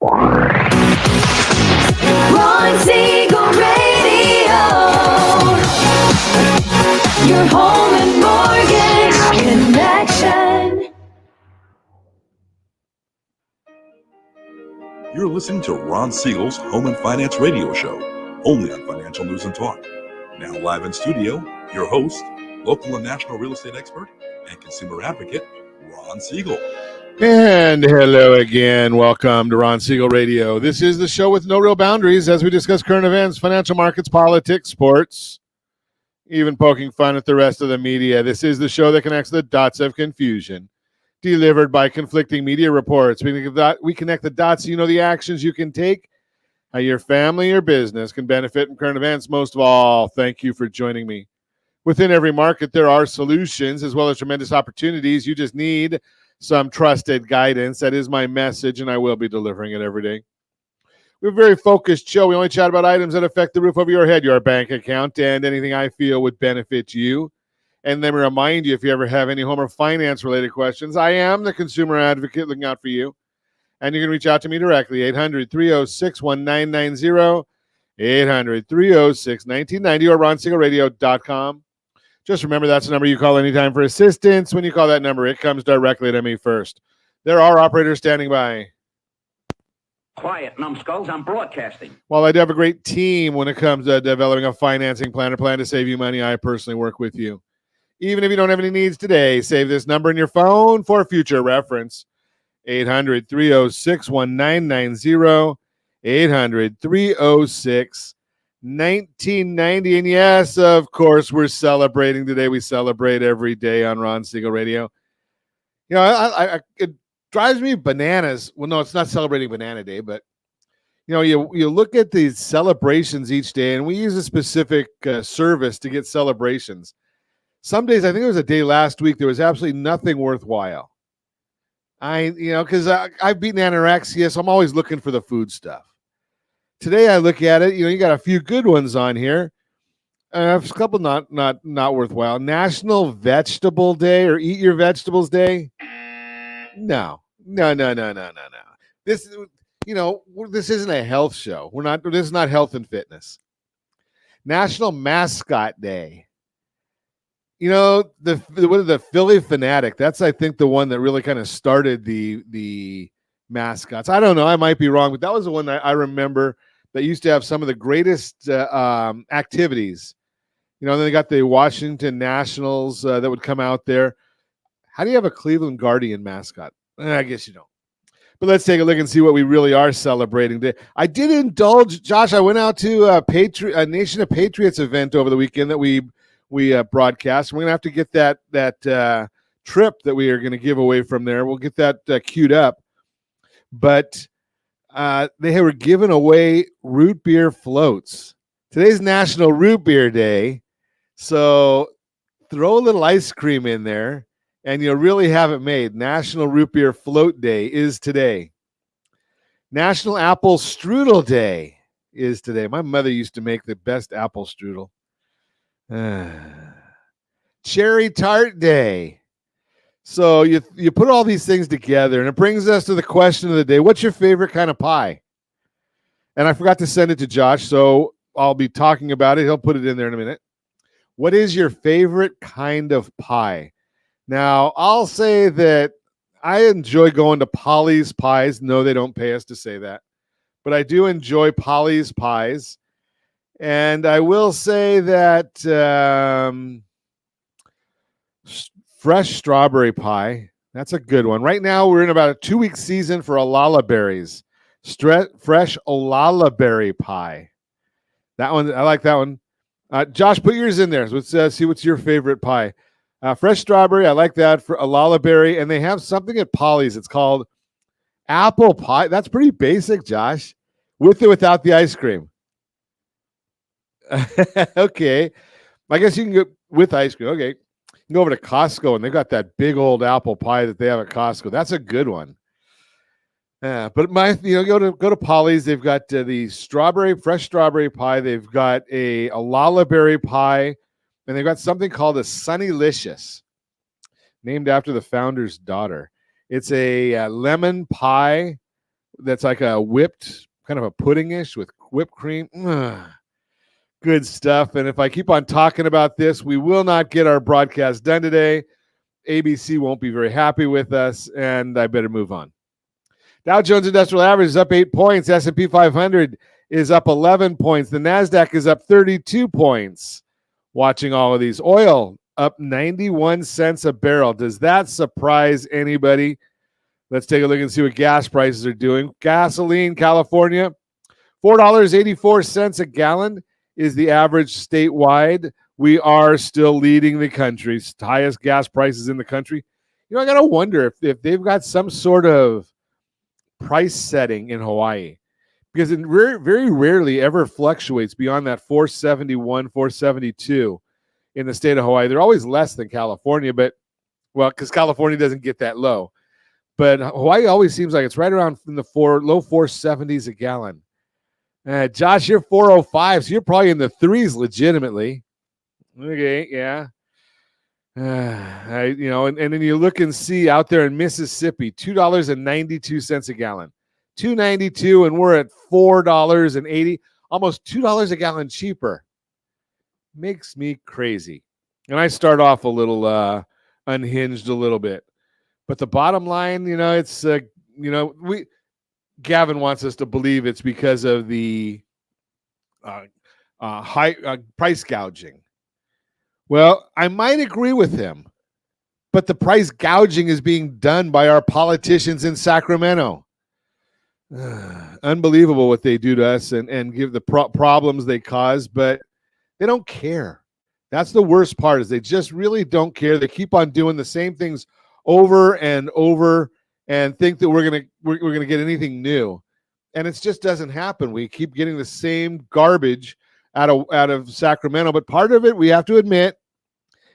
Ron Siegel Radio, your home and mortgage connection. You're listening to Ron Siegel's Home and Finance Radio Show, only on Financial News and Talk. Now live in studio, your host, local and national real estate expert and consumer advocate, Ron Siegel. And hello again. Welcome to Ron Siegel Radio. This is the show with no real boundaries as we discuss current events, financial markets, politics, sports, even poking fun at the rest of the media. This is the show that connects the dots of confusion, delivered by conflicting media reports. We connect the dots so you know the actions you can take, how your family or business can benefit from current events. Most of all, thank you for joining me. Within every market, there are solutions as well as tremendous opportunities. You just need some trusted guidance. That is my message, and I will be delivering it every day. We have a very focused show. We only chat about items that affect the roof over your head, your bank account, and anything I feel would benefit you. And let me remind you, if you ever have any home or finance-related questions, I am the consumer advocate looking out for you. And you can reach out to me directly, 800-306-1990, 800-306-1990, or ronsiegelradio.com. Just remember, that's the number you call anytime for assistance. When you call that number, it comes directly to me first. There are operators standing by. Quiet, numbskulls, I'm broadcasting. While I do have a great team when it comes to developing a financing plan or plan to save you money, I personally work with you. Even if you don't have any needs today, save this number in your phone for future reference. 800-306-1990, 800-306-1990. And yes, of course, we're celebrating today. We celebrate every day on Ron Siegel Radio. You know, it drives me bananas. Well, no, it's not celebrating Banana Day, but you know, you look at these celebrations each day, and we use a specific service to get celebrations. Some days, I think it was a day last week, there was absolutely nothing worthwhile. Because I've beaten anorexia, so I'm always looking for the food stuff. Today I look at it, you got a few good ones on here. A couple not worthwhile. National Vegetable Day or Eat Your Vegetables Day. No. This isn't a health show. This is not health and fitness. National Mascot Day. The Philly Fanatic. That's, I think, the one that really kind of started the mascots. I don't know. I might be wrong, but that was the one that I remember that used to have some of the greatest activities. Then they got the Washington Nationals that would come out there. How do you have a Cleveland Guardian mascot? I guess you don't. But let's take a look and see what we really are celebrating today. I did indulge, Josh. I went out to a Nation of Patriots event over the weekend that we broadcast. We're going to have to get that trip that we are going to give away from there. We'll get that queued up. But they were giving away root beer floats. Today's National Root Beer Day. So throw a little ice cream in there, and you'll really have it made. National Root Beer Float Day is today. National Apple Strudel Day is today. My mother used to make the best apple strudel. Cherry Tart Day. So you put all these things together, and it brings us to the question of the day. What's your favorite kind of pie? And I forgot to send it to Josh, so I'll be talking about it. He'll put it in there in a minute. What is your favorite kind of pie? Now, I'll say that I enjoy going to Polly's Pies. No, they don't pay us to say that. But I do enjoy Polly's Pies. And I will say that fresh strawberry pie, that's a good one. Right now, we're in about a 2-week season for Olala berries. Fresh Olala berry pie. That one, I like that one. Josh, put yours in there. So let's see what's your favorite pie. Fresh strawberry, I like that for Olala berry. And they have something at Polly's. It's called apple pie. That's pretty basic, Josh. With or without the ice cream. Okay. I guess you can go with ice cream. Okay. You can go over to Costco, and they've got that big old apple pie that they have at Costco. That's a good one. But go to Polly's. They've got the fresh strawberry pie. They've got a Olala berry pie, and they've got something called a Sunnylicious, named after the founder's daughter. It's a lemon pie that's like a whipped, kind of a puddingish with whipped cream. Good stuff. And if I keep on talking about this, we will not get our broadcast done today. ABC won't be very happy with us, and I better move on. Dow Jones Industrial Average is up 8 points. S&P 500 is up 11 points. The NASDAQ is up 32 points. Watching all of these. Oil up 91 cents a barrel. Does that surprise anybody? Let's take a look and see what gas prices are doing. Gasoline, California, $4.84 a gallon is the average statewide. We are still leading the country. Highest gas prices in the country. You know, I got to wonder if they've got some sort of price setting in Hawaii, because it very rarely ever fluctuates beyond that 471, 472 in the state of Hawaii. They're always less than California, but, well, because California doesn't get that low. But Hawaii always seems like it's right around in the low 470s a gallon. Josh, you're 405, so you're probably in the threes legitimately. Okay, yeah. And then you look and see out there in Mississippi, $2.92 a gallon. $2.92, and we're at $4.80, almost $2 a gallon cheaper. Makes me crazy. And I start off a little unhinged a little bit. But the bottom line, it's Gavin wants us to believe it's because of the high price gouging. Well, I might agree with him, but the price gouging is being done by our politicians in Sacramento. Unbelievable what they do to us and give the problems they cause, but they don't care. That's the worst part, is they just really don't care. They keep on doing the same things over and over and think that we're gonna get anything new, and it just doesn't happen. We keep getting the same garbage out of Sacramento. But part of it, we have to admit,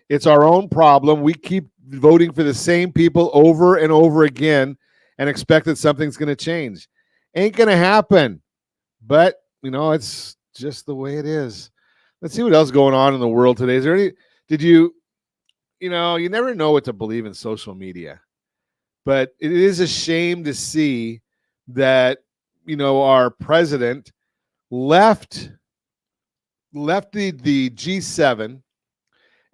it's our own problem. We keep voting for the same people over and over again and expect that something's going to change. Ain't going to happen. But, it's just the way it is. Let's see what else is going on in the world today. Is there any, you never know what to believe in social media. But it is a shame to see that, our president left the G7,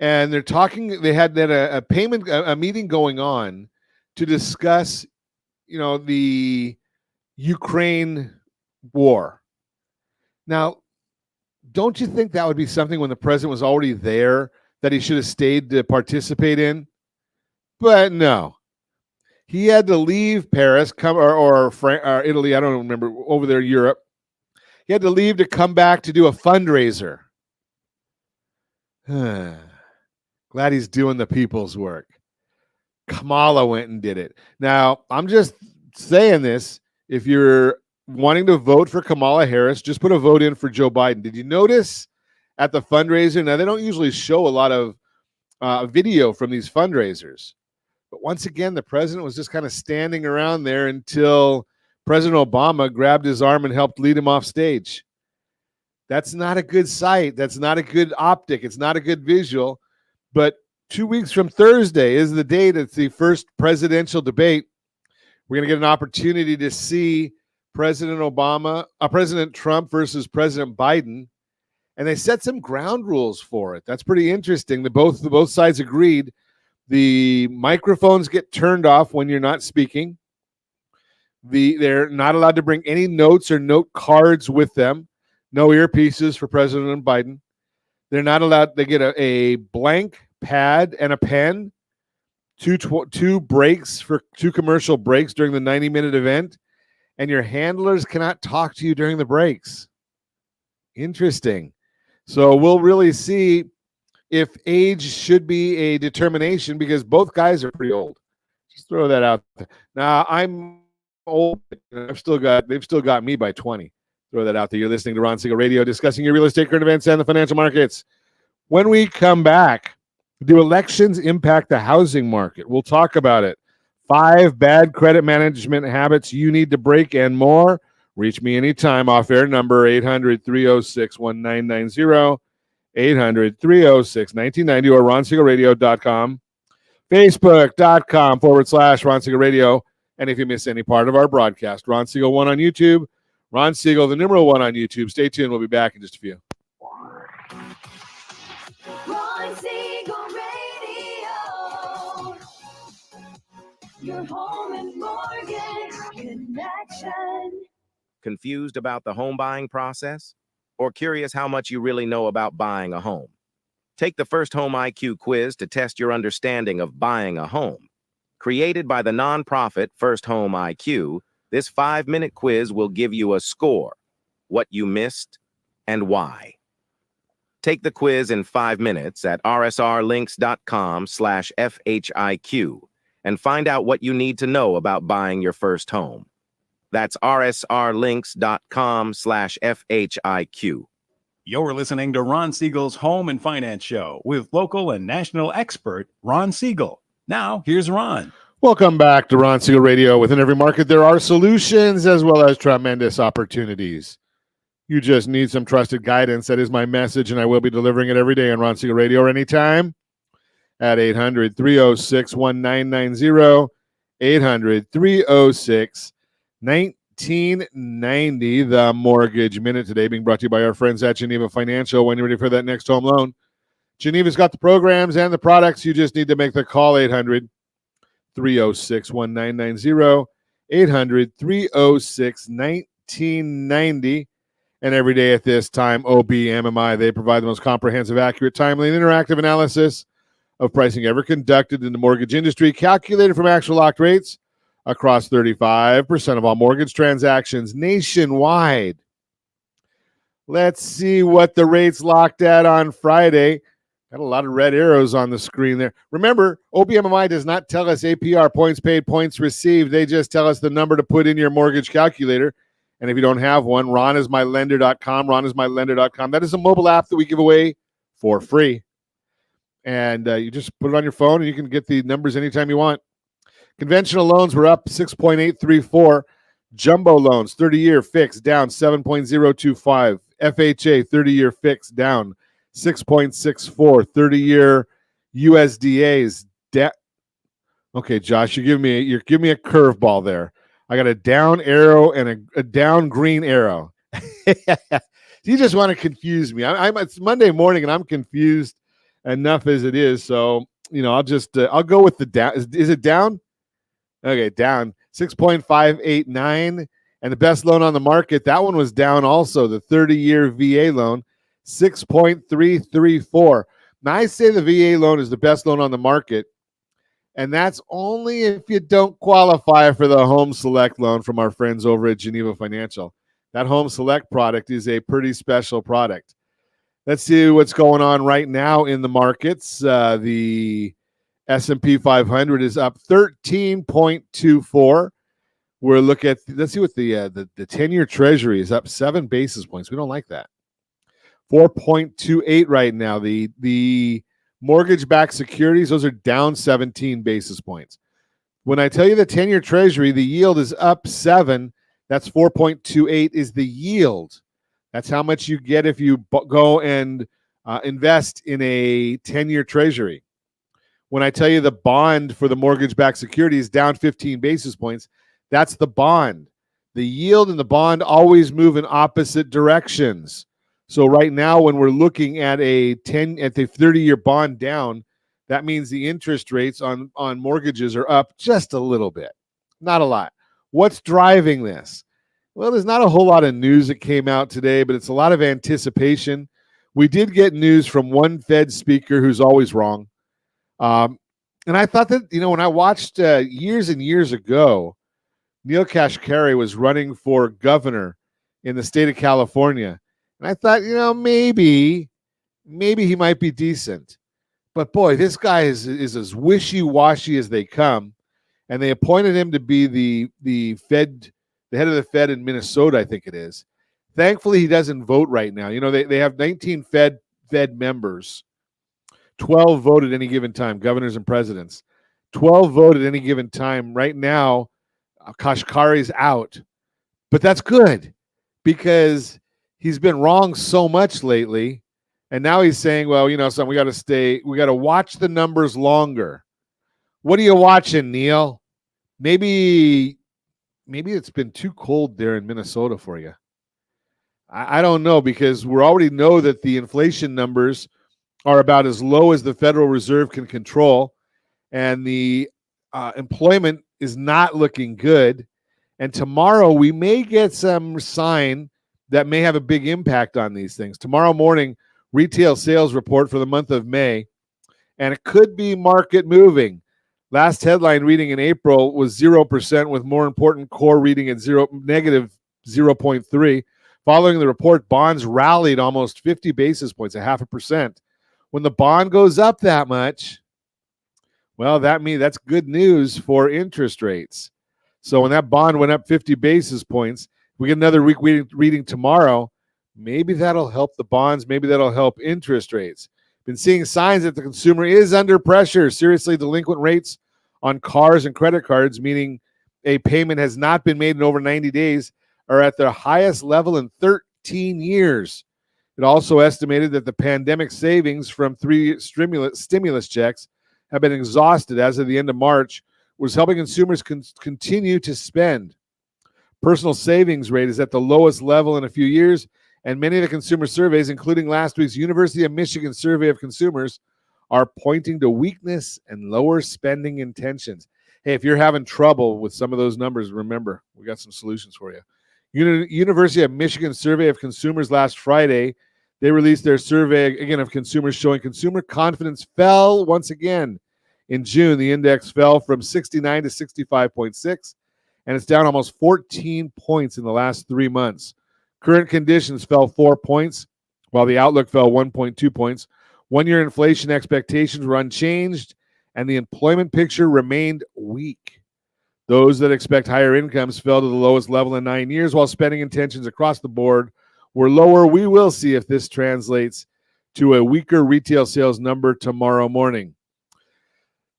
and they're talking. They had a meeting going on to discuss, the Ukraine war. Now, don't you think that would be something, when the president was already there, that he should have stayed to participate in? But no, he had to leave Paris, or Italy. I don't remember, over there, Europe. He had to leave to come back to do a fundraiser. Glad he's doing the people's work. Kamala went and did it. Now, I'm just saying this. If you're wanting to vote for Kamala Harris, just put a vote in for Joe Biden. Did you notice at the fundraiser? Now, they don't usually show a lot of video from these fundraisers. But once again, the president was just kind of standing around there until President Obama grabbed his arm and helped lead him off stage. That's not a good sight. That's not a good optic. It's not a good visual. But 2 weeks from Thursday is the day that's the first presidential debate. We're going to get an opportunity to see President Trump versus President Biden. And they set some ground rules for it. That's pretty interesting. Both sides agreed. The microphones get turned off when you're not speaking. They're not allowed to bring any notes or note cards with them. No earpieces for President Biden. They're not allowed. They get a blank pad and a pen, two breaks for 2 commercial breaks during the 90-minute event, and your handlers cannot talk to you during the breaks. Interesting. So we'll really see if age should be a determination, because both guys are pretty old. Just throw that out there. Now, I'm old. They've still got me by 20. Throw that out there. You're listening to Ron Siegel Radio, discussing your real estate, current events, and the financial markets. When we come back, do elections impact the housing market? We'll talk about it. 5 bad credit management habits you need to break, and more. Reach me anytime. Off air number 800-306-1990, 800-306-1990, or RonSiegelRadio.com, Facebook.com/Ron Siegel Radio. And if you miss any part of our broadcast, Ron Siegel 1 on YouTube, Ron Siegel, the numeral 1 on YouTube. Stay tuned. We'll be back in just a few. Ron Siegel Radio. Your home and mortgage connection. Confused about the home buying process? Or curious how much you really know about buying a home? Take the First Home IQ quiz to test your understanding of buying a home. Created by the nonprofit First Home IQ, this 5-minute quiz will give you a score, what you missed, and why. Take the quiz in 5 minutes at rsrlinks.com/FHIQ and find out what you need to know about buying your first home. That's rsrlinks.com/FHIQ. You're listening to Ron Siegel's Home and Finance Show with local and national expert Ron Siegel. Now, here's Ron. Welcome back to Ron Siegel Radio. Within every market, there are solutions as well as tremendous opportunities. You just need some trusted guidance. That is my message, and I will be delivering it every day on Ron Siegel Radio or anytime at 800-306-1990, 800-306-1990. The Mortgage Minute today being brought to you by our friends at Geneva Financial. When you're ready for that next home loan, Geneva's got the programs and the products. You just need to make the call, 800-306-1990, 800-306-1990. And every day at this time, OBMMI, they provide the most comprehensive, accurate, timely, and interactive analysis of pricing ever conducted in the mortgage industry, calculated from actual locked rates across 35% of all mortgage transactions nationwide. Let's see what the rates locked at on Friday. Got a lot of red arrows on the screen there. Remember, OBMMI does not tell us APR, points paid, points received. They just tell us the number to put in your mortgage calculator. And if you don't have one, ronismylender.com, ronismylender.com. That is a mobile app that we give away for free. And you just put it on your phone, and you can get the numbers anytime you want. Conventional loans were up 6.834. Jumbo loans, 30-year fixed, down 7.025. FHA, 30-year fixed, down 6.64. 30-year USDAs. Okay, Josh, you're giving me a curveball there. I got a down arrow and a down green arrow. You just want to confuse me. It's Monday morning and I'm confused enough as it is. So, I'll go with the down. Is it down? Okay, down 6.589. And the best loan on the market, that one was down also. The 30-year VA loan, 6.334. Now, I say the VA loan is the best loan on the market. And that's only if you don't qualify for the Home Select loan from our friends over at Geneva Financial. That Home Select product is a pretty special product. Let's see what's going on right now in the markets. The S&P 500 is up 13.24. Let's see what the 10-year Treasury is up 7 basis points. We don't like that. 4.28 right now. The mortgage-backed securities, those are down 17 basis points. When I tell you the 10-year Treasury, the yield is up 7. That's 4.28 is the yield. That's how much you get if you go and invest in a 10-year Treasury. When I tell you the bond for the mortgage-backed security is down 15 basis points, that's the bond. The yield and the bond always move in opposite directions. So right now, when we're looking at the 30-year bond down, that means the interest rates on mortgages are up just a little bit, not a lot. What's driving this? Well, there's not a whole lot of news that came out today, but it's a lot of anticipation. We did get news from one Fed speaker who's always wrong. And I thought that, when I watched years and years ago, Neil Kashkari was running for governor in the state of California. And I thought, maybe he might be decent. But boy, this guy is as wishy-washy as they come. And they appointed him to be the head of the Fed in Minnesota, I think it is. Thankfully, he doesn't vote right now. They have 19 Fed members. 12 vote at any given time, governors and presidents. 12 vote at any given time. Right now, Kashkari's out. But that's good because he's been wrong so much lately. And now he's saying, well, son, we got to watch the numbers longer. What are you watching, Neil? maybe it's been too cold there in Minnesota for you. I don't know, because we already know that the inflation numbers are about as low as the Federal Reserve can control, and the employment is not looking good. And tomorrow we may get some sign that may have a big impact on these things. Tomorrow morning, retail sales report for the month of May, and it could be market moving. Last headline reading in April was 0%, with more important core reading at negative 0.3. Following the report, bonds rallied almost 50 basis points, 0.5%. When the bond goes up that much, well, that's good news for interest rates. So when that bond went up 50 basis points, we get another week reading tomorrow, maybe that'll help the bonds, maybe that'll help interest rates. Been seeing signs that the consumer is under pressure. Seriously delinquent rates on cars and credit cards, meaning a payment has not been made in over 90 days, are at their highest level in 13 years. It also estimated that the pandemic savings from 3 stimulus checks have been exhausted as of the end of March, was helping consumers continue to spend. Personal savings rate is at the lowest level in a few years, and many of the consumer surveys, including last week's University of Michigan survey of consumers, are pointing to weakness and lower spending intentions. Hey, if you're having trouble with some of those numbers, remember, we got some solutions for you. University of Michigan survey of consumers last Friday, they released their survey, again, of consumers, showing consumer confidence fell once again. In June, the index fell from 69 to 65.6, and it's down almost 14 points in the last 3 months. Current conditions fell 4 points, while the outlook fell 1.2 points. One-year inflation expectations were unchanged, and the employment picture remained weak. Those that expect higher incomes fell to the lowest level in 9 years, while spending intentions across the board were lower. We will see if this translates to a weaker retail sales number tomorrow morning.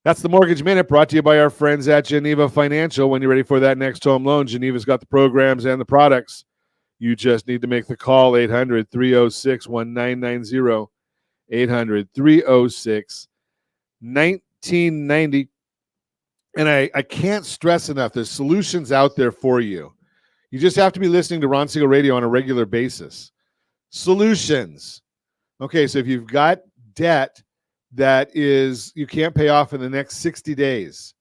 That's the Mortgage Minute, brought to you by our friends at Geneva Financial. When you're ready for that next home loan, Geneva's got the programs and the products. You just need to make the call, 800-306-1990, 800-306-1990. And I can't stress enough, there's solutions out there for you. You just have to be listening to Ron Siegel Radio on a regular basis. Solutions. Okay, so if you've got debt that you can't pay off in the next 60 days,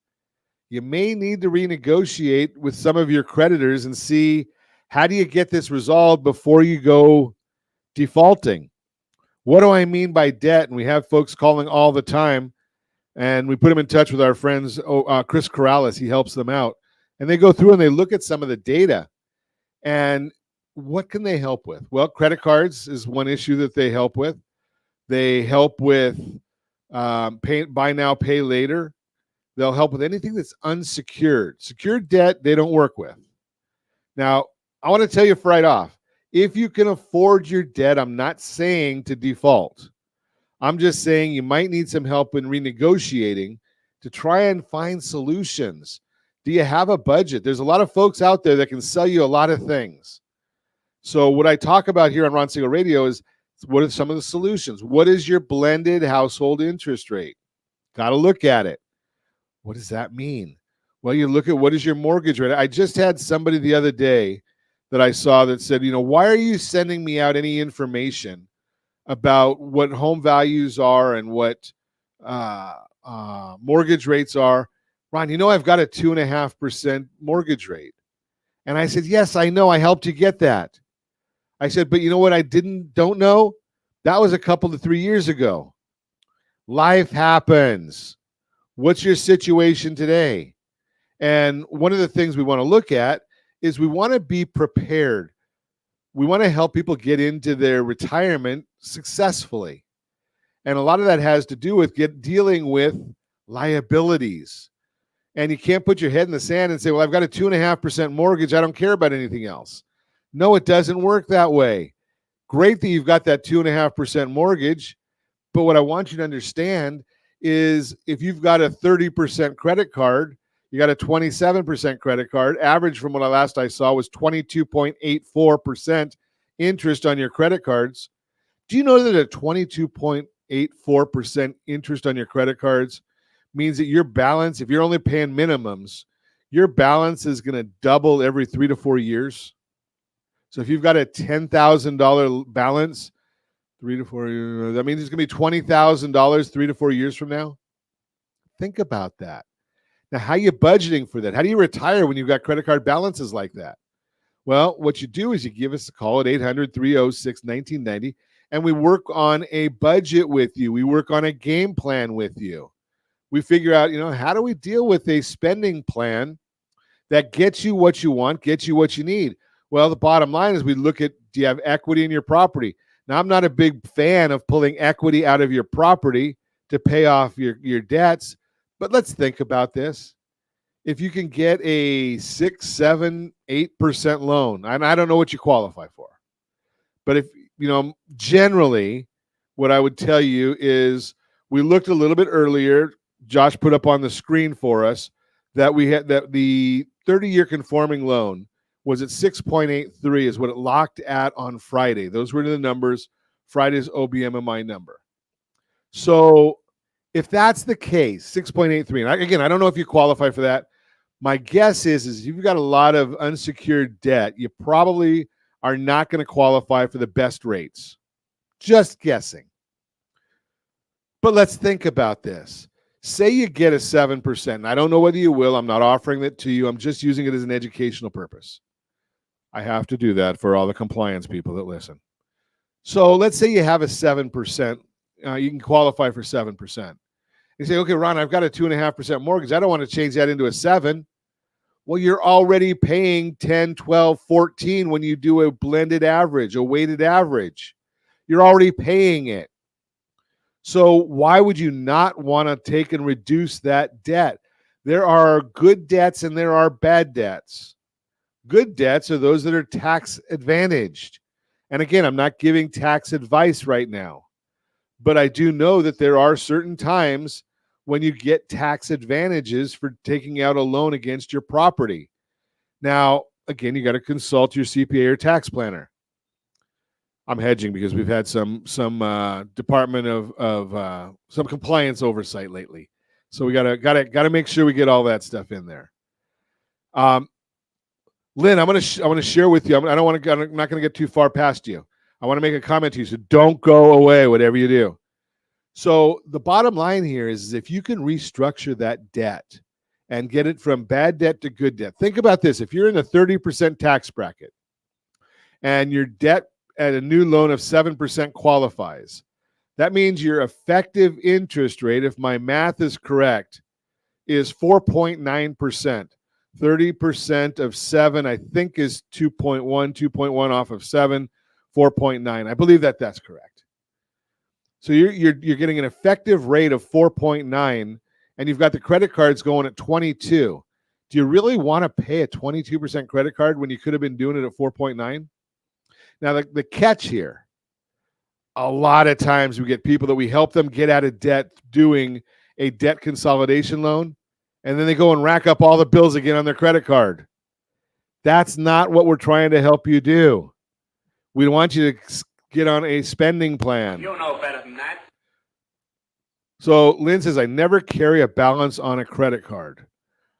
you may need to renegotiate with some of your creditors and see, how do you get this resolved before you go defaulting? What do I mean by debt? And we have folks calling all the time, and we put them in touch with our friends, Chris Corrales. He helps them out. And they go through and they look at some of the data. And what can they help with? Well, credit cards is one issue that they help with. They help with buy now, pay later. They'll help with anything that's unsecured. Secured debt, they don't work with. Now, I want to tell you right off, if you can afford your debt, I'm not saying to default. I'm just saying you might need some help in renegotiating to try and find solutions. Do you have a budget? There's a lot of folks out there that can sell you a lot of things. So what I talk about here on Ron Siegel Radio is, what are some of the solutions? What is your blended household interest rate? Got to look at it. What does that mean? Well, you look at, what is your mortgage rate? I just had somebody the other day that I saw that said, why are you sending me out any information about what home values are and what mortgage rates are? Ron, I've got a 2.5% mortgage rate. And I said, yes, I know. I helped you get that. I said, but you know what I don't know? That was a couple to 3 years ago. Life happens. What's your situation today? And one of the things we want to look at is we want to be prepared. We want to help people get into their retirement successfully. And a lot of that has to do with dealing with liabilities. And you can't put your head in the sand and say, well, I've got a 2.5% mortgage. I don't care about anything else. No, it doesn't work that way. Great that you've got that 2.5% mortgage. But what I want you to understand is, if you've got a 30% credit card, you got a 27% credit card. Average from what I saw was 22.84% interest on your credit cards. Do you know that a 22.84% interest on your credit cards means that your balance, if you're only paying minimums, your balance is going to double every 3 to 4 years. So if you've got a $10,000 balance, 3 to 4 years, that means it's going to be $20,000 3 to 4 years from now. Think about that. Now, how are you budgeting for that? How do you retire when you've got credit card balances like that? Well, what you do is you give us a call at 800-306-1990, and we work on a budget with you. We work on a game plan with you. We figure out, how do we deal with a spending plan that gets you what you want, gets you what you need? Well, the bottom line is we look at, do you have equity in your property? Now, I'm not a big fan of pulling equity out of your property to pay off your debts, but let's think about this. If you can get a 6, 7, 8% loan, and I don't know what you qualify for, but if, generally what I would tell you is we looked a little bit earlier, Josh put up on the screen for us that we had that the 30-year conforming loan was at 6.83 is what it locked at on Friday. Those were the numbers, Friday's OBMMI number. So if that's the case, 6.83, and again, I don't know if you qualify for that. My guess is if you've got a lot of unsecured debt, you probably are not going to qualify for the best rates. Just guessing. But let's think about this. Say you get a 7%. And I don't know whether you will. I'm not offering that to you. I'm just using it as an educational purpose. I have to do that for all the compliance people that listen. So let's say you have a 7%. You can qualify for 7%. You say, okay, Ron, I've got a 2.5% mortgage. I don't want to change that into a 7. Well, you're already paying 10, 12, 14 when you do a blended average, a weighted average. You're already paying it. So why would you not want to take and reduce that debt? There are good debts and there are bad debts. Good debts are those that are tax advantaged. And again, I'm not giving tax advice right now, but I do know that there are certain times when you get tax advantages for taking out a loan against your property. Now, again, you got to consult your CPA or tax planner. I'm hedging because we've had some department of some compliance oversight lately, so we gotta make sure we get all that stuff in there. Lynn, I'm gonna share with you. I'm not gonna get too far past you. I want to make a comment to you, so don't go away, whatever you do. So the bottom line here is if you can restructure that debt and get it from bad debt to good debt. Think about this. If you're in a 30% tax bracket and your debt at a new loan of 7% qualifies, that means your effective interest rate, if my math is correct, is 4.9%. 30% of 7, I think, is 2.1 off of 7, 4.9. I believe that's correct. So you're getting an effective rate of 4.9, and you've got the credit cards going at 22. Do you really want to pay a 22% credit card when you could have been doing it at 4.9? Now, the catch here, a lot of times we get people that we help them get out of debt doing a debt consolidation loan, and then they go and rack up all the bills again on their credit card. That's not what we're trying to help you do. We want you to get on a spending plan. You know better than that. So Lynn says, I never carry a balance on a credit card.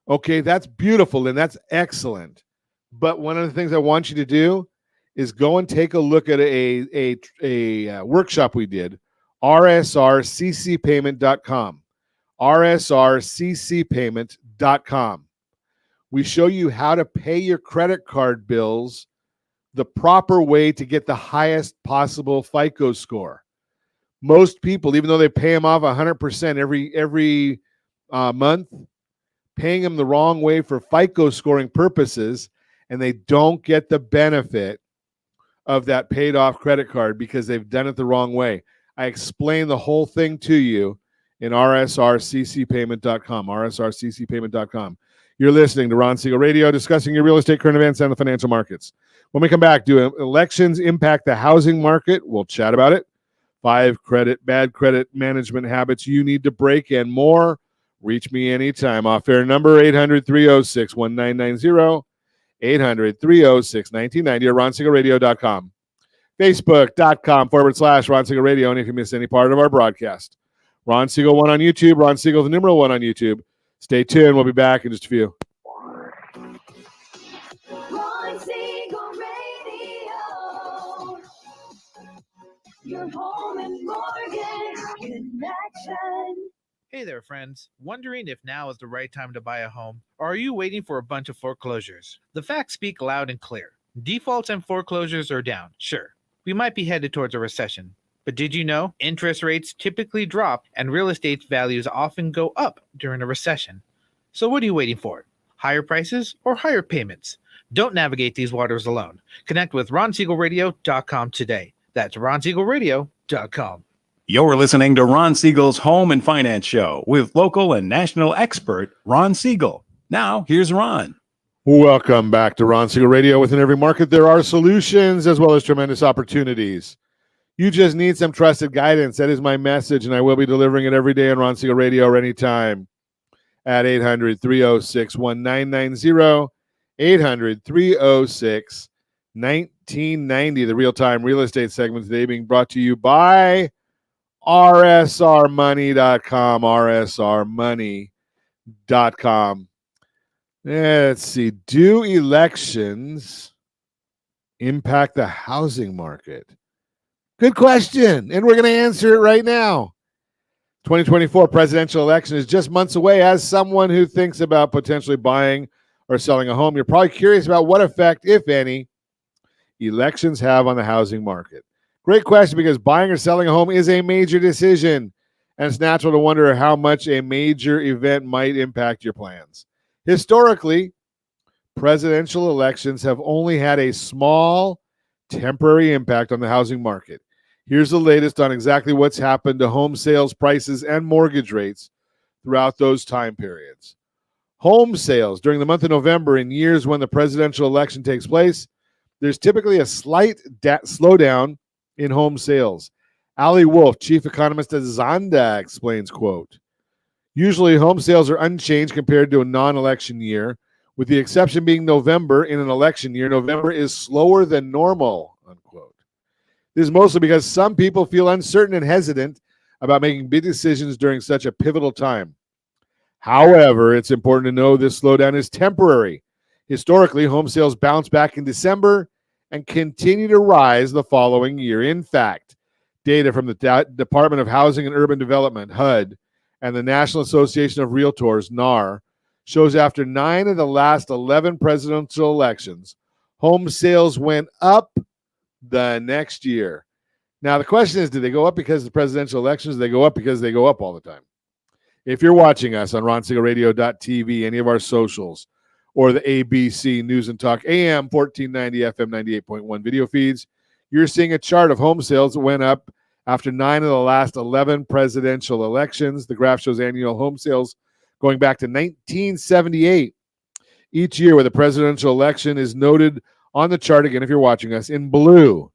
Okay, that's beautiful, Lynn. That's excellent. But one of the things I want you to do is go and take a look at a workshop we did, rsrccpayment.com. rsrccpayment.com. We show you how to pay your credit card bills the proper way to get the highest possible FICO score. Most people, even though they pay them off 100% every month, paying them the wrong way for FICO scoring purposes, and they don't get the benefit of that paid off credit card because they've done it the wrong way. I explain the whole thing to you in rsrccpayment.com, rsrccpayment.com. You're listening to Ron Siegel Radio, discussing your real estate, current events, and the financial markets. When we come back, do elections impact the housing market? We'll chat about it. 5 bad credit management habits you need to break and more. Reach me anytime. Off-air number 800-306-1990, 800-306-1990, or RonSiegelRadio.com. Facebook.com/Ron Siegel Radio. And if you miss any part of our broadcast, Ron Siegel 1 on YouTube, Ron Siegel the numeral 1 on YouTube. Stay tuned. We'll be back in just a few. Ron Siegel Radio. Your home and mortgage connection. Hey there, friends. Wondering if now is the right time to buy a home? Or are you waiting for a bunch of foreclosures? The facts speak loud and clear. Defaults and foreclosures are down. Sure, we might be headed towards a recession. But did you know interest rates typically drop and real estate values often go up during a recession? So what are you waiting for? Higher prices or higher payments? Don't navigate these waters alone. Connect with RonSiegelRadio.com today. That's RonSiegelRadio.com. You're listening to Ron Siegel's Home and Finance Show with local and national expert Ron Siegel. Now, here's Ron. Welcome back to Ron Siegel Radio. Within every market, there are solutions as well as tremendous opportunities. You just need some trusted guidance. That is my message, and I will be delivering it every day on Ron Siegel Radio or anytime at 800-306-1990, 800-306-1990. The real-time real estate segment today being brought to you by rsrmoney.com, rsrmoney.com. Let's see. Do elections impact the housing market? Good question, and we're going to answer it right now. 2024 presidential election is just months away. As someone who thinks about potentially buying or selling a home, you're probably curious about what effect, if any, elections have on the housing market. Great question, because buying or selling a home is a major decision, and it's natural to wonder how much a major event might impact your plans. Historically, presidential elections have only had a small, temporary impact on the housing market. Here's the latest on exactly what's happened to home sales prices and mortgage rates throughout those time periods. Home sales during the month of November, in years when the presidential election takes place, there's typically a slight slowdown in home sales. Ali Wolf, chief economist at Zonda, explains, quote, "Usually home sales are unchanged compared to a non-election year, with the exception being November. In an election year, November is slower than normal," unquote. This is mostly because some people feel uncertain and hesitant about making big decisions during such a pivotal time. However, it's important to know this slowdown is temporary. Historically, home sales bounce back in December and continue to rise the following year. In fact, data from the Department of Housing and Urban Development, HUD, and the National Association of Realtors, NAR, shows after 9 of the last 11 presidential elections, home sales went up the next year. Now, the question is, do they go up because of the presidential elections? Do they go up because they go up all the time? If you're watching us on RonSiegelRadio.tv, any of our socials, or the ABC News and Talk AM 1490 FM 98.1 video feeds, you're seeing a chart of home sales that went up after 9 of the last 11 presidential elections. The graph shows annual home sales going back to 1978. Each year where the presidential election is noted on the chart, again, if you're watching us, in blue.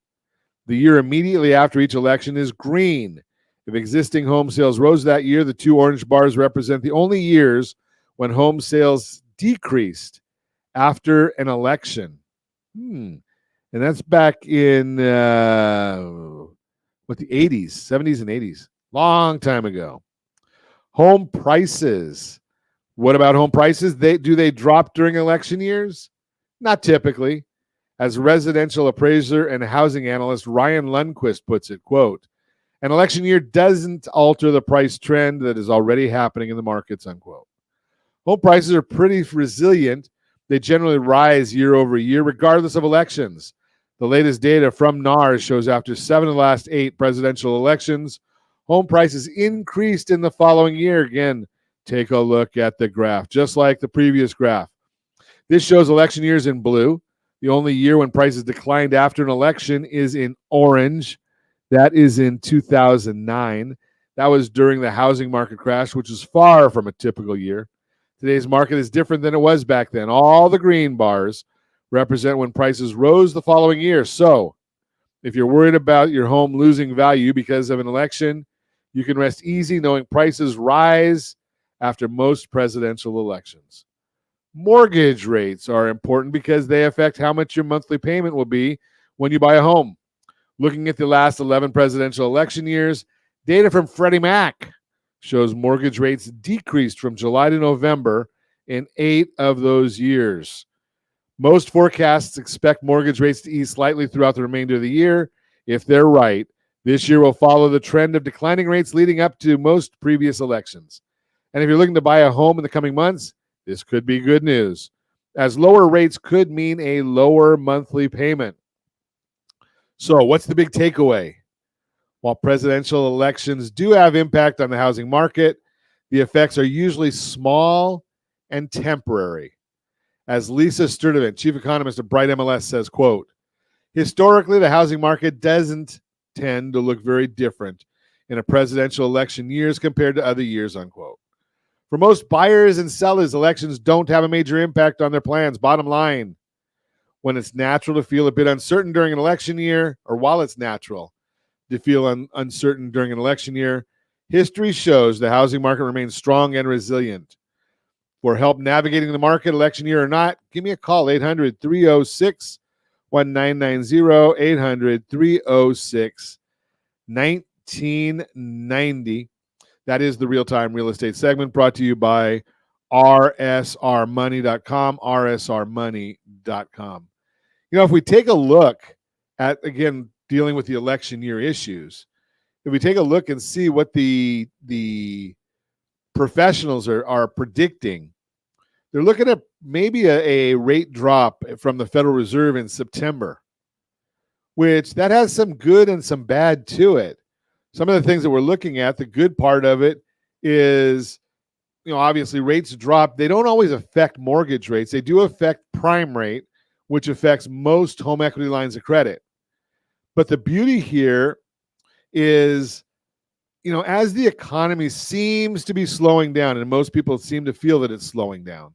The year immediately after each election is green. If existing home sales rose that year, the two orange bars represent the only years when home sales decreased after an election. And that's back in the 80s, 70s and 80s. Long time ago. Home prices. What about home prices? Do they drop during election years? Not typically. As residential appraiser and housing analyst Ryan Lundquist puts it, quote, "An election year doesn't alter the price trend that is already happening in the markets," unquote. Home prices are pretty resilient. They generally rise year over year, regardless of elections. The latest data from NAR shows after 7 of the last 8 presidential elections, home prices increased in the following year. Again, take a look at the graph, just like the previous graph. This shows election years in blue. The only year when prices declined after an election is in orange. That is in 2009. That was during the housing market crash, which is far from a typical year. Today's market is different than it was back then. All the green bars represent when prices rose the following year. So if you're worried about your home losing value because of an election, you can rest easy knowing prices rise after most presidential elections. Mortgage rates are important because they affect how much your monthly payment will be when you buy a home. Looking at the last 11 presidential election years, data from Freddie Mac shows mortgage rates decreased from July to November in 8 of those years. Most forecasts expect mortgage rates to ease slightly throughout the remainder of the year. If they're right, this year will follow the trend of declining rates leading up to most previous elections. And if you're looking to buy a home in the coming months, this could be good news, as lower rates could mean a lower monthly payment. So, what's the big takeaway? While presidential elections do have impact on the housing market, the effects are usually small and temporary. As Lisa Sturdivant, chief economist of Bright MLS, says, quote, historically, the housing market doesn't tend to look very different in a presidential election years compared to other years, unquote. For most buyers and sellers, elections don't have a major impact on their plans. Bottom line, when it's natural to feel a bit uncertain during an election year, or while it's natural to feel uncertain during an election year, history shows the housing market remains strong and resilient. For help navigating the market, election year or not, give me a call, 800-306-1990, 800-306-1990. That is the real-time real estate segment brought to you by rsrmoney.com, rsrmoney.com. You know, if we take a look at, again, dealing with the election year issues, if we take a look and see what the professionals are predicting, they're looking at maybe a rate drop from the Federal Reserve in September, which that has some good and some bad to it. Some of the things that we're looking at, the good part of it is, you know, obviously rates drop. They don't always affect mortgage rates. They do affect prime rate, which affects most home equity lines of credit. But the beauty here is, you know, as the economy seems to be slowing down, and most people seem to feel that it's slowing down,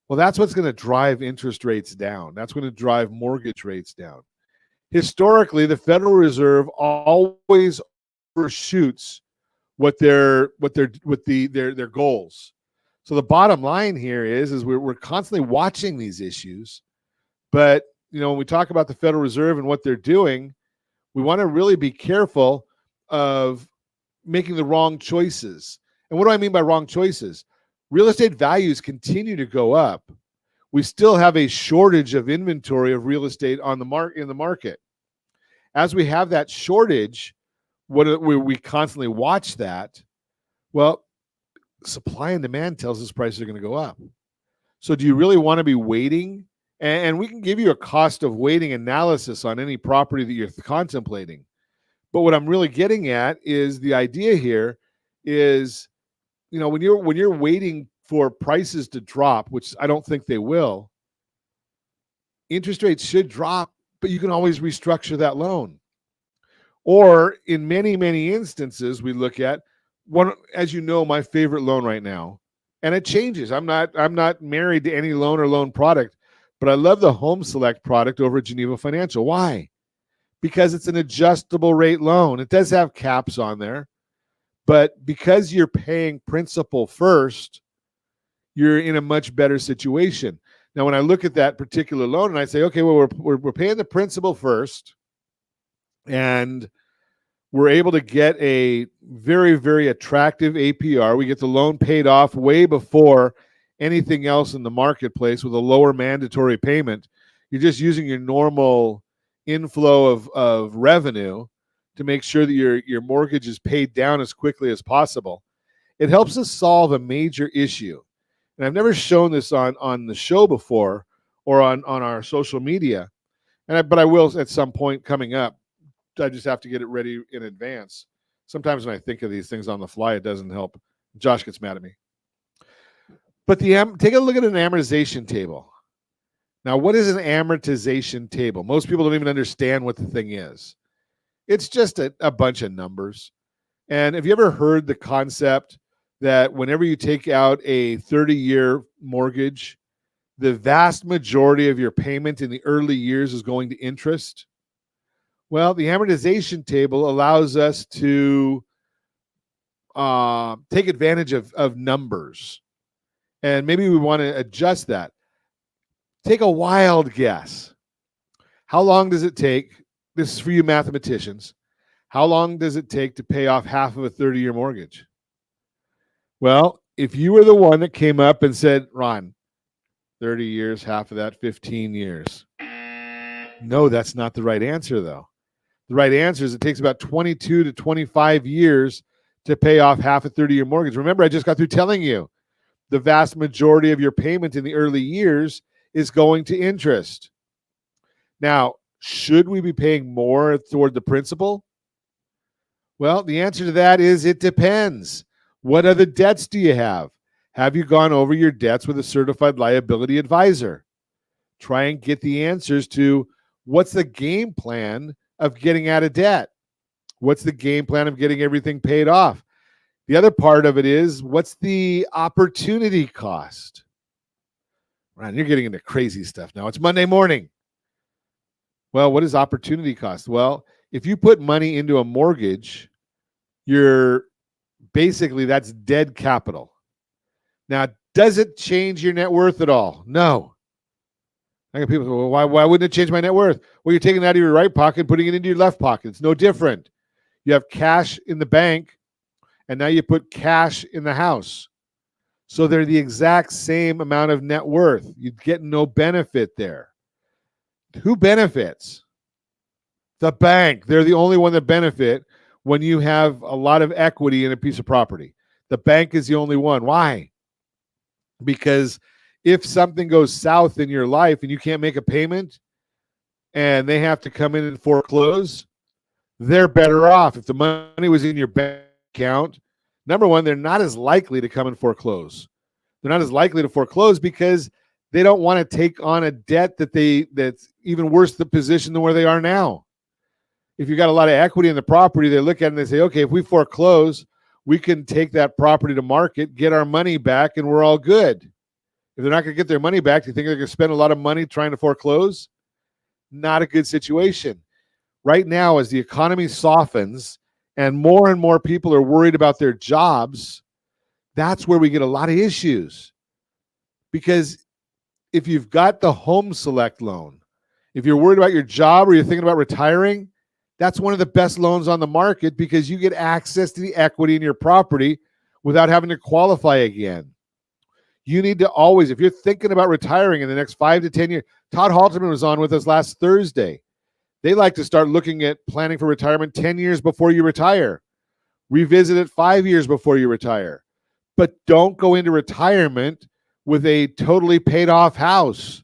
well, that's what's going to drive interest rates down. That's going to drive mortgage rates down. Historically, the Federal Reserve always overshoots their goals. So the bottom line here is we're constantly watching these issues, but you know, when we talk about the Federal Reserve and what they're doing, we want to really be careful of making the wrong choices. And what do I mean by wrong choices? Real estate values continue to go up. We still have a shortage of inventory of real estate on in the market. As we have that shortage, we constantly watch that. Well, supply and demand tells us prices are going to go up. So do you really want to be waiting? And we can give you a cost of waiting analysis on any property that you're contemplating. But what I'm really getting at is the idea here is, you know, when you're waiting for prices to drop, which I don't think they will, interest rates should drop, but you can always restructure that loan. Or in many, many instances, we look at one, as you know, my favorite loan right now, and it changes. I'm not married to any loan or loan product, but I love the Home Select product over at Geneva Financial. Why? Because it's an adjustable rate loan. It does have caps on there, but because you're paying principal first, you're in a much better situation. Now, when I look at that particular loan and I say, okay, well, we're paying the principal first, and we're able to get a very, very attractive APR. We get the loan paid off way before anything else in the marketplace with a lower mandatory payment. You're just using your normal inflow of revenue to make sure that your mortgage is paid down as quickly as possible. It helps us solve a major issue. And I've never shown this on the show before or on our social media, but I will at some point coming up. I just have to get it ready in advance. Sometimes when I think of these things on the fly, it doesn't help. Josh gets mad at me. But take a look at an amortization table. Now, what is an amortization table? Most people don't even understand what the thing is. It's just a bunch of numbers. And have you ever heard the concept that whenever you take out a 30-year mortgage, the vast majority of your payment in the early years is going to interest? Well, the amortization table allows us to take advantage of numbers. And maybe we want to adjust that. Take a wild guess. How long does it take? This is for you mathematicians. How long does it take to pay off half of a 30-year mortgage? Well, if you were the one that came up and said, Ron, 30 years, half of that, 15 years. No, that's not the right answer, though. The right answer is it takes about 22 to 25 years to pay off half a 30-year mortgage. Remember, I just got through telling you the vast majority of your payment in the early years is going to interest. Now, should we be paying more toward the principal? Well, the answer to that is it depends. What other debts do you have? Have you gone over your debts with a certified liability advisor? Try and get the answers to what's the game plan of getting out of debt? What's the game plan of getting everything paid off? The other part of it is, what's the opportunity cost? Ron, you're getting into crazy stuff now. It's Monday morning. Well, what is opportunity cost? Well, if you put money into a mortgage, you're basically, that's dead capital. Now, does it change your net worth at all? No. I got people say, well, why wouldn't it change my net worth? Well, you're taking it out of your right pocket and putting it into your left pocket. It's no different. You have cash in the bank, and now you put cash in the house. So they're the exact same amount of net worth. You get no benefit there. Who benefits? The bank. They're the only one that benefit when you have a lot of equity in a piece of property. The bank is the only one. Why? Because if something goes south in your life and you can't make a payment and they have to come in and foreclose, they're better off. If the money was in your bank account, number one, they're not as likely to come and foreclose. They're not as likely to foreclose because they don't want to take on a debt that's even worse the position than where they are now. If you got a lot of equity in the property, they look at it and they say, okay, if we foreclose, we can take that property to market, get our money back, and we're all good. If they're not going to get their money back, do you think they're going to spend a lot of money trying to foreclose? Not a good situation. Right now, as the economy softens and more people are worried about their jobs, that's where we get a lot of issues. Because if you've got the Home Select loan, if you're worried about your job or you're thinking about retiring, that's one of the best loans on the market because you get access to the equity in your property without having to qualify again. You need to always, if you're thinking about retiring in the next 5 to 10 years, Todd Halterman was on with us last Thursday. They like to start looking at planning for retirement 10 years before you retire. Revisit it 5 years before you retire. But don't go into retirement with a totally paid off house.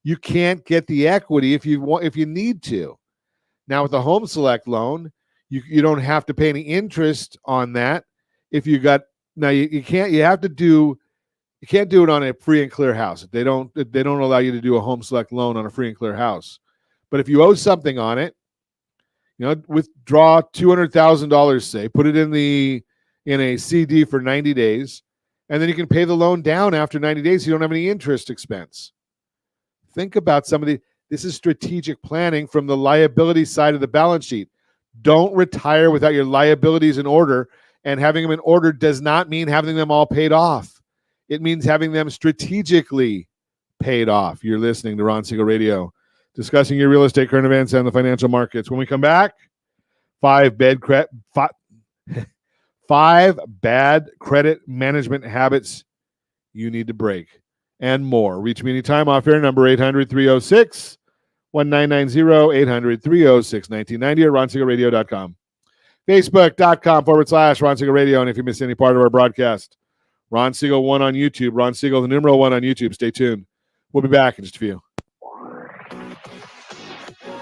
You can't get the equity if you need to. Now with the Home Select loan, you don't have to pay any interest on that. If you got, now you can't do it on a free and clear house. They don't allow you to do a Home Select loan on a free and clear house. But if you owe something on it, withdraw $200,000, say, put it in a CD for 90 days, and then you can pay the loan down after 90 days. So you don't have any interest expense. Think about this is strategic planning from the liability side of the balance sheet. Don't retire without your liabilities in order, and having them in order does not mean having them all paid off. It means having them strategically paid off. You're listening to Ron Siegel Radio, discussing your real estate, current events, and the financial markets. When we come back, 5 bad credit management habits you need to break, and more. Reach me anytime off air, number 800-306-1990, 800-306-1990, or ronsiegelradio.com. Facebook.com/Ron Siegel Radio. And if you miss any part of our broadcast, Ron Siegel 1 on YouTube, Ron Siegel, the numeral 1 on YouTube. Stay tuned. We'll be back in just a few.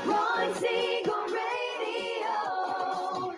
Ron Siegel Radio.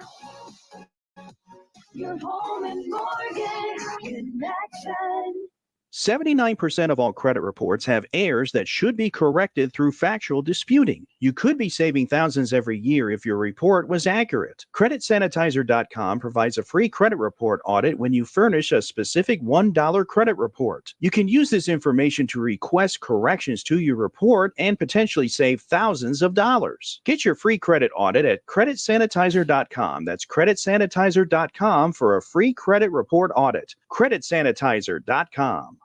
Your home and mortgage connection. 79% of all credit reports have errors that should be corrected through factual disputing. You could be saving thousands every year if your report was accurate. CreditSanitizer.com provides a free credit report audit when you furnish a specific $1 credit report. You can use this information to request corrections to your report and potentially save thousands of dollars. Get your free credit audit at CreditSanitizer.com. That's CreditSanitizer.com for a free credit report audit. CreditSanitizer.com.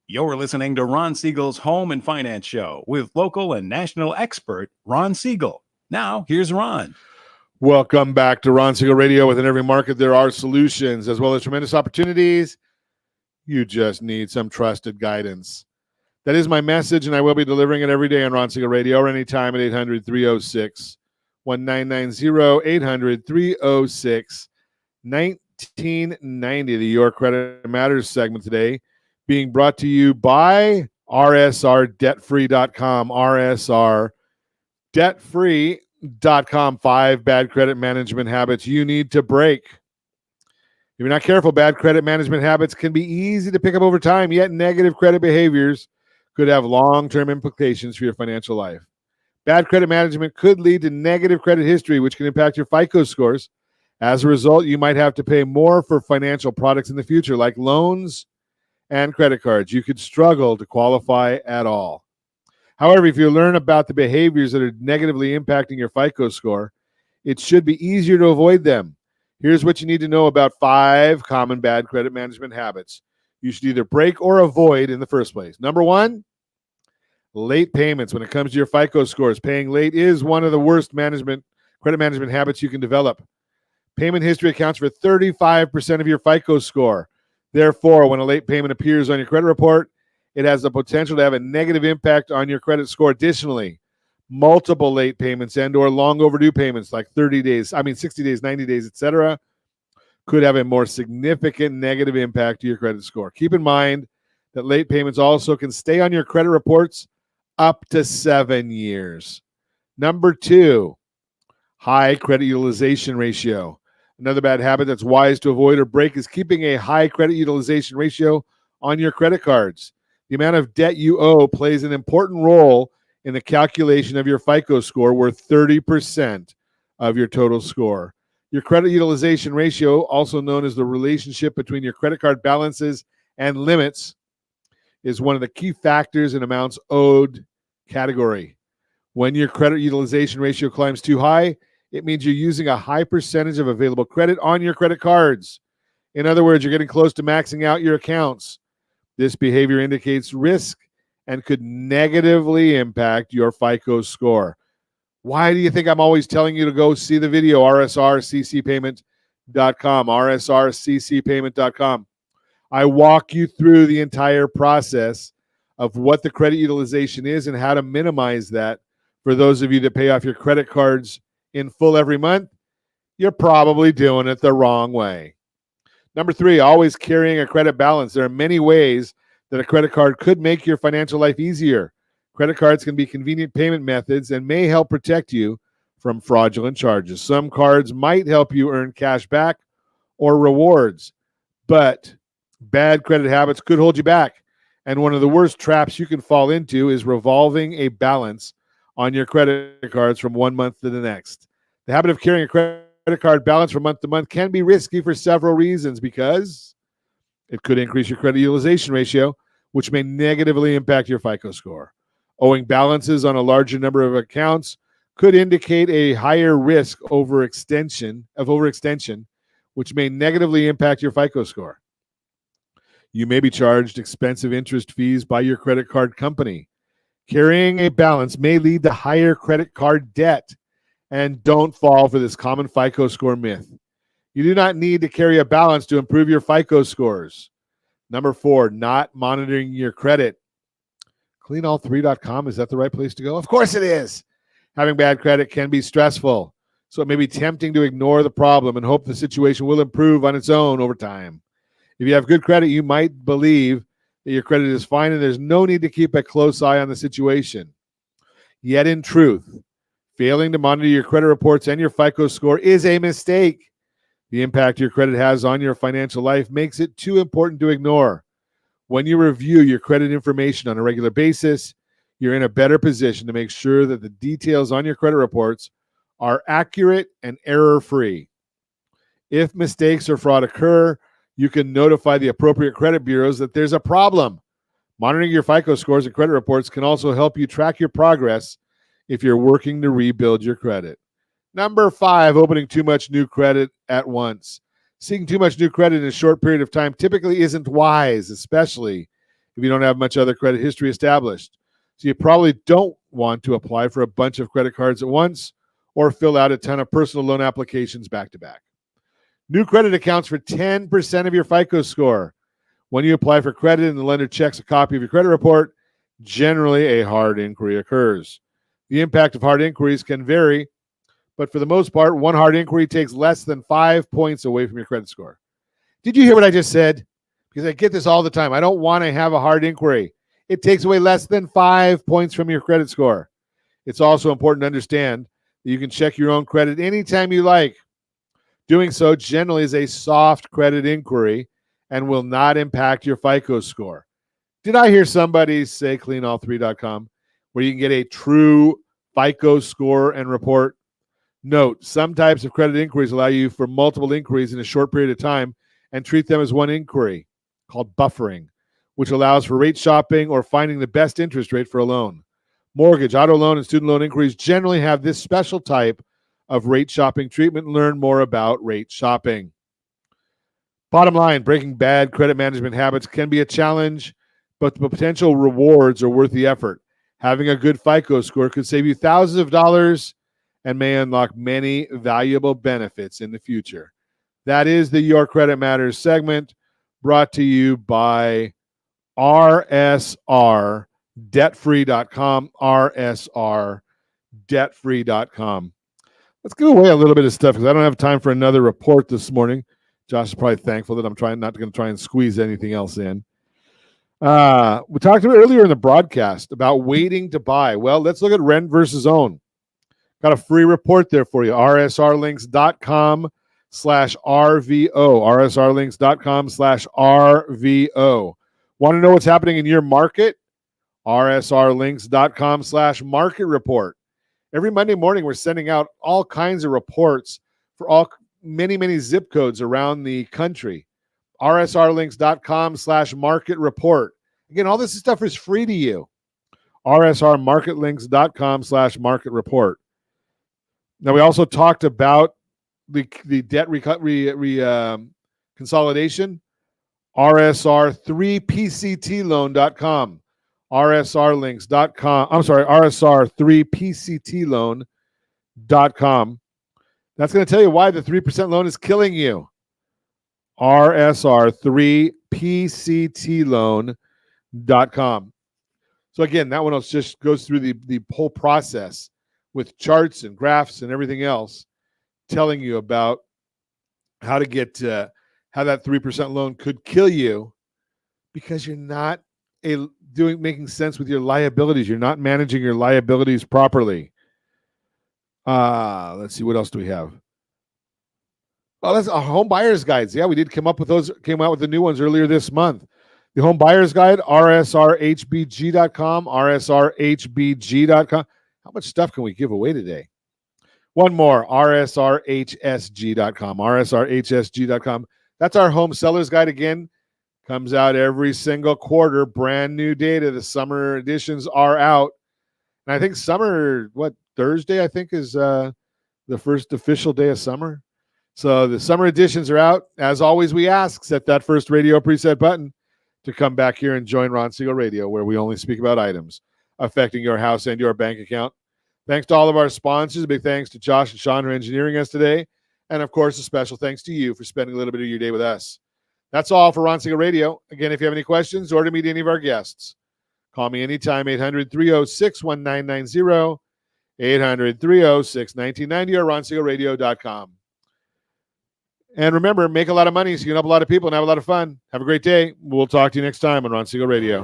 You're listening to Ron Siegel's Home and Finance Show with local and national expert Ron Siegel. Now, here's Ron. Welcome back to Ron Siegel Radio. Within every market, there are solutions as well as tremendous opportunities. You just need some trusted guidance. That is my message, and I will be delivering it every day on Ron Siegel Radio or anytime at 800-306-1990, 800-306-1990. The Your Credit Matters segment today being brought to you by rsrdebtfree.com, rsrdebtfree.com. 5 bad credit management habits you need to break. If you're not careful, bad credit management habits can be easy to pick up over time, yet negative credit behaviors could have long-term implications for your financial life. Bad credit management could lead to negative credit history, which can impact your FICO scores. As a result, you might have to pay more for financial products in the future, like loans and credit cards. You could struggle to qualify at all. However, if you learn about the behaviors that are negatively impacting your FICO score, it should be easier to avoid them. Here's what you need to know about 5 common bad credit management habits you should either break or avoid in the first place. Number 1, late payments. When it comes to your FICO scores, paying late is one of the worst credit management habits you can develop. Payment history accounts for 35% of your FICO score. Therefore, when a late payment appears on your credit report, it has the potential to have a negative impact on your credit score. Additionally, multiple late payments and or long overdue payments like 60 days, 90 days, etc., could have a more significant negative impact to your credit score. Keep in mind that late payments also can stay on your credit reports up to 7 years. Number 2, high credit utilization ratio. Another bad habit that's wise to avoid or break is keeping a high credit utilization ratio on your credit cards. The amount of debt you owe plays an important role in the calculation of your FICO score, worth 30% of your total score. Your credit utilization ratio, also known as the relationship between your credit card balances and limits, is one of the key factors in amounts owed category. When your credit utilization ratio climbs too high, it means you're using a high percentage of available credit on your credit cards. In other words, you're getting close to maxing out your accounts. This behavior indicates risk and could negatively impact your FICO score. Why do you think I'm always telling you to go see the video? rsrccpayment.com, rsrccpayment.com. I walk you through the entire process of what the credit utilization is and how to minimize that. For those of you that pay off your credit cards in full every month, you're probably doing it the wrong way. Number 3, always carrying a credit balance. There are many ways that a credit card could make your financial life easier. Credit cards can be convenient payment methods and may help protect you from fraudulent charges. Some cards might help you earn cash back or rewards, but bad credit habits could hold you back. And one of the worst traps you can fall into is revolving a balance on your credit cards from one month to the next. The habit of carrying a credit card balance from month to month can be risky for several reasons, because it could increase your credit utilization ratio, which may negatively impact your FICO score. Owing balances on a larger number of accounts could indicate a higher risk of overextension, which may negatively impact your FICO score. You may be charged expensive interest fees by your credit card company. Carrying a balance may lead to higher credit card debt. And don't fall for this common FICO score myth. You do not need to carry a balance to improve your FICO scores. Number 4, not monitoring your credit. Cleanall3.com, is that the right place to go? Of course it is. Having bad credit can be stressful, so it may be tempting to ignore the problem and hope the situation will improve on its own over time. If you have good credit, you might believe that your credit is fine and there's no need to keep a close eye on the situation. Yet in truth, failing to monitor your credit reports and your FICO score is a mistake. The impact your credit has on your financial life makes it too important to ignore. When you review your credit information on a regular basis, you're in a better position to make sure that the details on your credit reports are accurate and error-free. If mistakes or fraud occur, you can notify the appropriate credit bureaus that there's a problem. Monitoring your FICO scores and credit reports can also help you track your progress if you're working to rebuild your credit. Number 5, opening too much new credit at once. Seeking too much new credit in a short period of time typically isn't wise, especially if you don't have much other credit history established. So you probably don't want to apply for a bunch of credit cards at once or fill out a ton of personal loan applications back to back. New credit accounts for 10% of your FICO score. When you apply for credit and the lender checks a copy of your credit report, generally a hard inquiry occurs. The impact of hard inquiries can vary, but for the most part, one hard inquiry takes less than 5 points away from your credit score. Did you hear what I just said? Because I get this all the time. I don't want to have a hard inquiry. It takes away less than 5 points from your credit score. It's also important to understand that you can check your own credit anytime you like. Doing so generally is a soft credit inquiry and will not impact your FICO score. Did I hear somebody say cleanall3.com, where you can get a true FICO score and report? Note, some types of credit inquiries allow you for multiple inquiries in a short period of time and treat them as one inquiry, called buffering, which allows for rate shopping or finding the best interest rate for a loan. Mortgage, auto loan, and student loan inquiries generally have this special type of rate shopping treatment. Learn more about rate shopping. Bottom line, breaking bad credit management habits can be a challenge, but the potential rewards are worth the effort. Having a good FICO score could save you thousands of dollars and may unlock many valuable benefits in the future. That is the Your Credit Matters segment, brought to you by rsrdebtfree.com, rsrdebtfree.com. Let's give away a little bit of stuff because I don't have time for another report this morning. Josh is probably thankful that I'm not going to try and squeeze anything else in. We talked about earlier in the broadcast about waiting to buy. Well, let's look at rent versus own. Got a free report there for you. rsrlinks.com/RVO. rsrlinks.com/RVO. Want to know what's happening in your market? rsrlinks.com/market report. Every Monday morning, we're sending out all kinds of reports for many zip codes around the country. rsrlinks.com/market report. Again, all this stuff is free to you. rsrmarketlinks.com/market report. Now, we also talked about the debt consolidation. rsr3pctloan.com. rsr3pctloan.com. That's going to tell you why the 3% loan is killing you. rsr3pctloan.com. So again, that one just goes through the whole process with charts and graphs and everything else, telling you about how to get how that 3% loan could kill you because you're not making sense with your liabilities. You're not managing your liabilities properly. Let's see, what else do we have? Oh, that's our home buyers guides. Yeah, we did come out with the new ones earlier this month. The home buyers guide, rsrhbg.com, rsrhbg.com. How much stuff can we give away today? One more, rsrhsg.com, rsrhsg.com. That's our home sellers guide again. Comes out every single quarter, brand new data. The summer editions are out. And I think Thursday, I think, is the first official day of summer. So the summer editions are out. As always, we ask, set that first radio preset button to come back here and join Ron Siegel Radio, where we only speak about items affecting your house and your bank account. Thanks to all of our sponsors. A big thanks to Josh and Sean for engineering us today. And, of course, a special thanks to you for spending a little bit of your day with us. That's all for Ron Siegel Radio. Again, if you have any questions or to meet any of our guests, call me anytime, 800-306-1990, 800-306-1990, or ronsiegelradio.com. And remember, make a lot of money so you can help a lot of people and have a lot of fun. Have a great day. We'll talk to you next time on Ron Siegel Radio.